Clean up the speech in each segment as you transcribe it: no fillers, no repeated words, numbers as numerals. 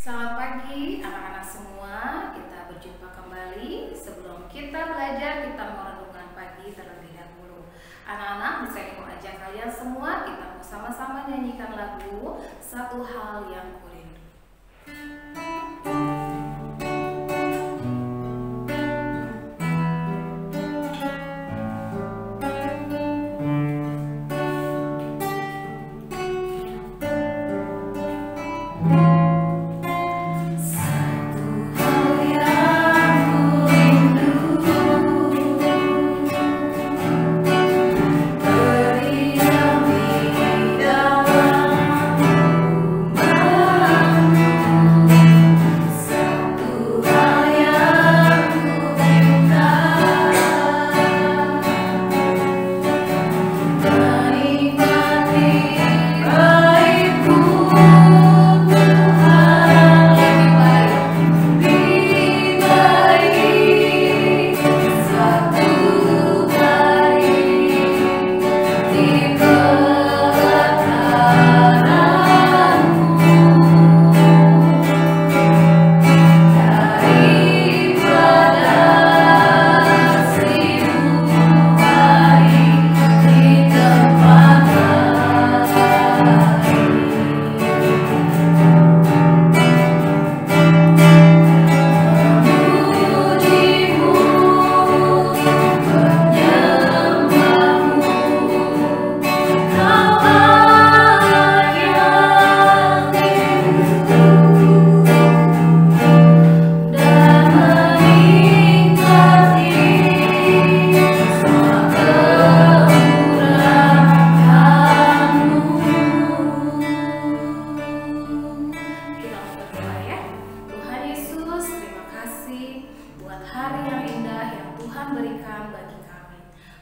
Selamat pagi anak-anak semua, kita berjumpa kembali. Sebelum kita belajar, kita mau renungan pagi terlebih dahulu. Anak-anak, saya mau ajak kalian semua, kita mau sama-sama nyanyikan lagu Satu Hal Yang Kurindu.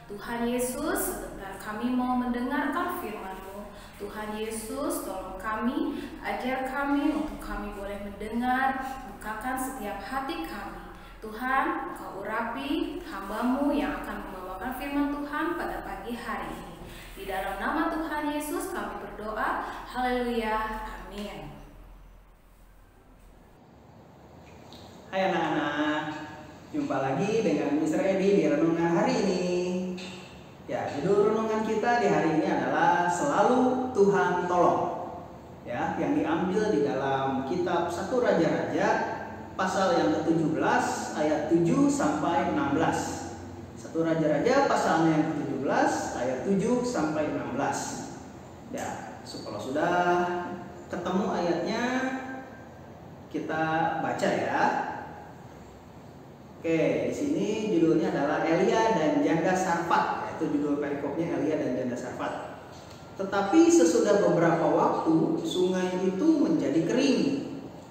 Tuhan Yesus, sebentar kami mau mendengarkan firman-Mu. Tuhan Yesus, tolong kami, ajar kami untuk kami boleh mendengar, bukakan setiap hati kami. Tuhan, Engkau urapi hamba-Mu yang akan membawakan firman Tuhan pada pagi hari ini. Di dalam nama Tuhan Yesus kami berdoa, haleluya, amin. Hai anak-anak, jumpa lagi dengan Miss Rebi di renungan hari ini. Ya, judul renungan kita di hari ini adalah Selalu Tuhan Tolong. Ya, yang diambil di dalam kitab 1 Raja-Raja pasal yang ke-17 ayat 7 sampai 16. 1 Raja-Raja pasalnya yang ke-17 ayat 7 sampai 16. Ya, kalau sudah ketemu ayatnya kita baca ya. Oke, di sini judulnya adalah Elia dan Janda Sarfat. Itu judul perikopnya, Elia dan Janda Sarfat. Tetapi sesudah beberapa waktu sungai itu menjadi kering,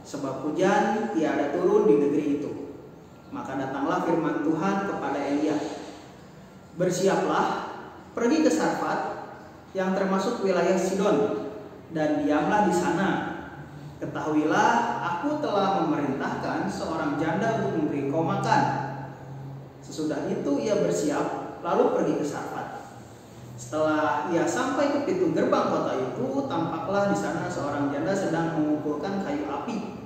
sebab hujan tiada turun di negeri itu. Maka datanglah firman Tuhan kepada Elia, bersiaplah, pergi ke Sarfat yang termasuk wilayah Sidon, dan diamlah di sana. Ketahuilah, aku telah memerintahkan seorang janda untuk memberi kau makan. Sesudah itu ia bersiap, lalu pergi ke Sarfat. Setelah ia sampai ke pintu gerbang kota itu, tampaklah di sana seorang janda sedang mengumpulkan kayu api.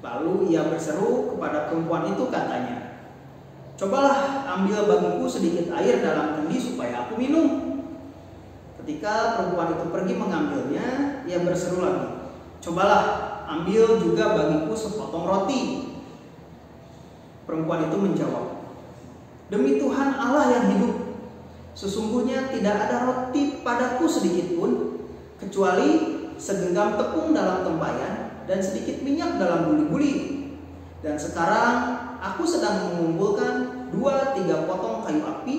Lalu ia berseru kepada perempuan itu, katanya, cobalah ambil bagiku sedikit air dalam kendi supaya aku minum. Ketika perempuan itu pergi mengambilnya, ia berseru lagi, cobalah ambil juga bagiku sepotong roti. Perempuan itu menjawab, demi Tuhan Allah yang hidup, sesungguhnya tidak ada roti padaku sedikit pun, kecuali segenggam tepung dalam tempayan dan sedikit minyak dalam buli-buli. Dan sekarang aku sedang mengumpulkan 2-3 potong kayu api.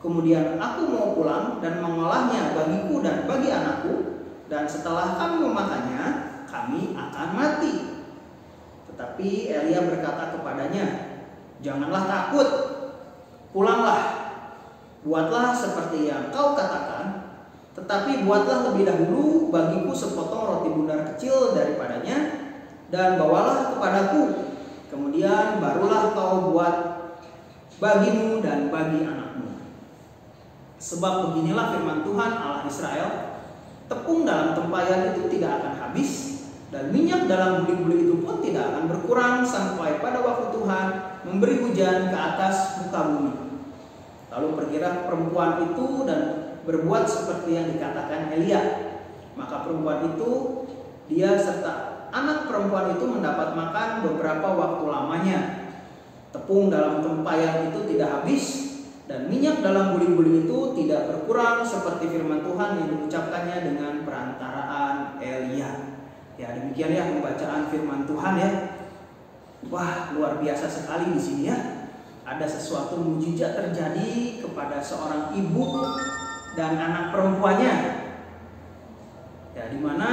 Kemudian aku mau pulang dan mengolahnya bagiku dan bagi anakku. Dan setelah kami memakannya, kami akan mati. Tetapi Elia berkata kepadanya, janganlah takut, pulanglah, buatlah seperti yang kau katakan, tetapi buatlah lebih dahulu bagiku sepotong roti bundar kecil daripadanya, dan bawalah kepadaku. Kemudian barulah kau buat bagimu dan bagi anakmu. Sebab beginilah firman Tuhan Allah Israel, tepung dalam tempayan itu tidak akan habis, Dan minyak dalam buli-buli itu pun tidak akan berkurang sampai pada waktu Tuhan memberi hujan ke atas muka bumi. Lalu pergilah perempuan itu dan berbuat seperti yang dikatakan Elia. Maka perempuan itu, dia serta anak perempuan itu mendapat makan beberapa waktu lamanya. Tepung dalam tempayan itu tidak habis, dan minyak dalam buli-buli itu tidak berkurang seperti firman Tuhan yang diucapkannya dengan perantaraan Elia. Ya, demikian ya pembacaan firman Tuhan ya. Wah, luar biasa sekali di sini ya. Ada sesuatu mujizat terjadi kepada seorang ibu dan anak perempuannya. Ya, di mana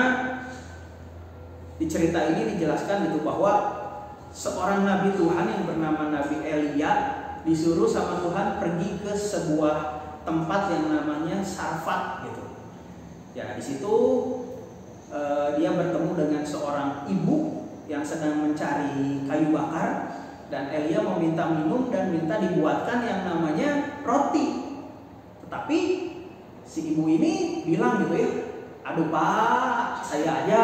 di cerita ini dijelaskan gitu bahwa seorang nabi Tuhan yang bernama Nabi Elia disuruh sama Tuhan pergi ke sebuah tempat yang namanya Sarfat gitu. Ya, di situ dia bertemu dengan seorang ibu yang sedang mencari kayu bakar, dan Elia meminta minum dan minta dibuatkan yang namanya roti. Tetapi si ibu ini bilang gitu ya, aduh Pak, saya aja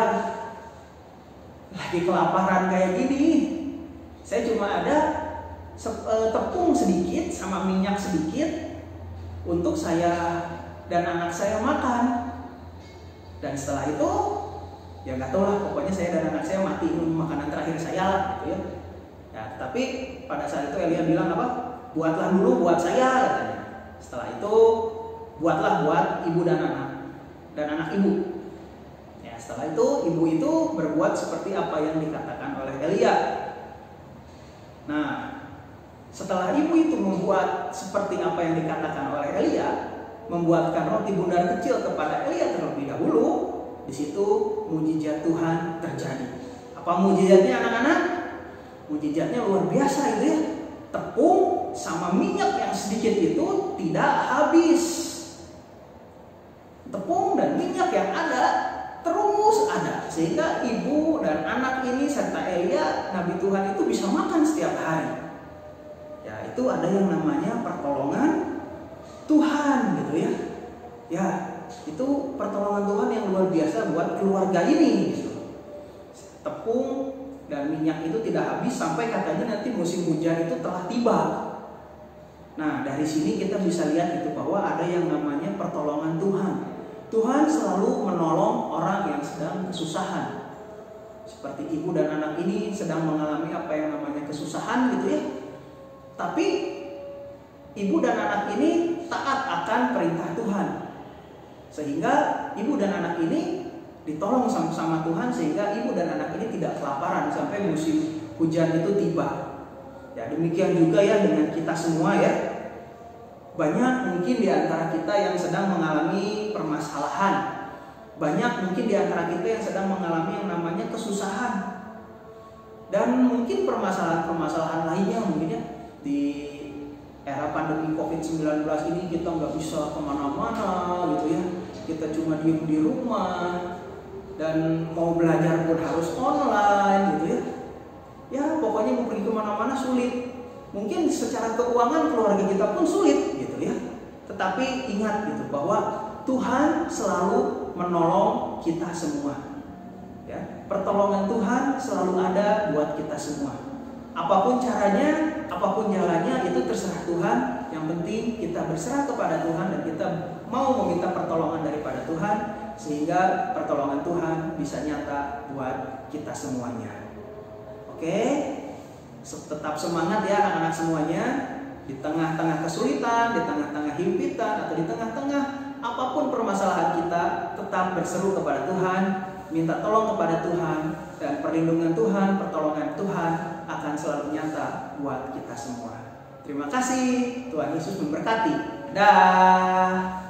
lagi kelaparan kayak gini, saya cuma ada tepung sedikit sama minyak sedikit untuk saya dan anak saya makan. Dan setelah itu ya nggak tahu lah, pokoknya saya dan anak saya mati makanan terakhir saya gitu ya. Ya, tapi pada saat itu Elia bilang apa? Buatlah dulu buat saya katanya. Setelah itu buatlah buat ibu dan anak ibu. Ya, setelah itu ibu itu berbuat seperti apa yang dikatakan oleh Elia. Nah, setelah ibu itu membuat seperti apa yang dikatakan oleh Elia, membuatkan roti bundar kecil kepada Elia terlebih dahulu, di situ mujizat Tuhan terjadi. Apa mujizatnya anak-anak? Mujizatnya luar biasa itu ya. Tepung sama minyak yang sedikit itu tidak habis. Tepung dan minyak yang ada terus ada, sehingga ibu dan anak ini serta Elia nabi Tuhan itu bisa makan setiap hari. Ya, itu ada yang namanya pertolongan Tuhan gitu ya. Ya, itu pertolongan Tuhan yang luar biasa buat keluarga ini gitu. Tepung dan minyak itu tidak habis sampai katanya nanti musim hujan itu telah tiba. Nah, dari sini kita bisa lihat gitu bahwa ada yang namanya pertolongan Tuhan. Tuhan selalu menolong orang yang sedang kesusahan. Seperti ibu dan anak ini sedang mengalami apa yang namanya kesusahan gitu ya. Tapi ibu dan anak ini taat akan perintah Tuhan, sehingga ibu dan anak ini ditolong sama Tuhan, sehingga ibu dan anak ini tidak kelaparan sampai musim hujan itu tiba. Ya, demikian juga ya dengan kita semua ya. Banyak mungkin di antara kita yang sedang mengalami permasalahan. Banyak mungkin di antara kita yang sedang mengalami yang namanya kesusahan. Dan mungkin permasalahan-permasalahan lainnya mungkin ya. Di era pandemi COVID-19 ini kita nggak bisa kemana-mana gitu ya. Kita cuma diem di rumah, dan mau belajar pun harus online gitu ya. Ya pokoknya mau pergi kemana-mana sulit. Mungkin secara keuangan keluarga kita pun sulit gitu ya. Tetapi ingat gitu bahwa Tuhan selalu menolong kita semua. Ya, pertolongan Tuhan selalu ada buat kita semua. Apapun caranya, apapun jalannya itu terserah Tuhan. Yang penting kita berserah kepada Tuhan dan kita mau meminta pertolongan daripada Tuhan, sehingga pertolongan Tuhan bisa nyata buat kita semuanya. Oke, tetap semangat ya anak-anak semuanya. Di tengah-tengah kesulitan, di tengah-tengah himpitan, atau di tengah-tengah apapun permasalahan kita, tetap berseru kepada Tuhan, minta tolong kepada Tuhan, dan perlindungan Tuhan, pertolongan Tuhan akan selalu nyata buat kita semua. Terima kasih, Tuhan Yesus memberkati. Dah.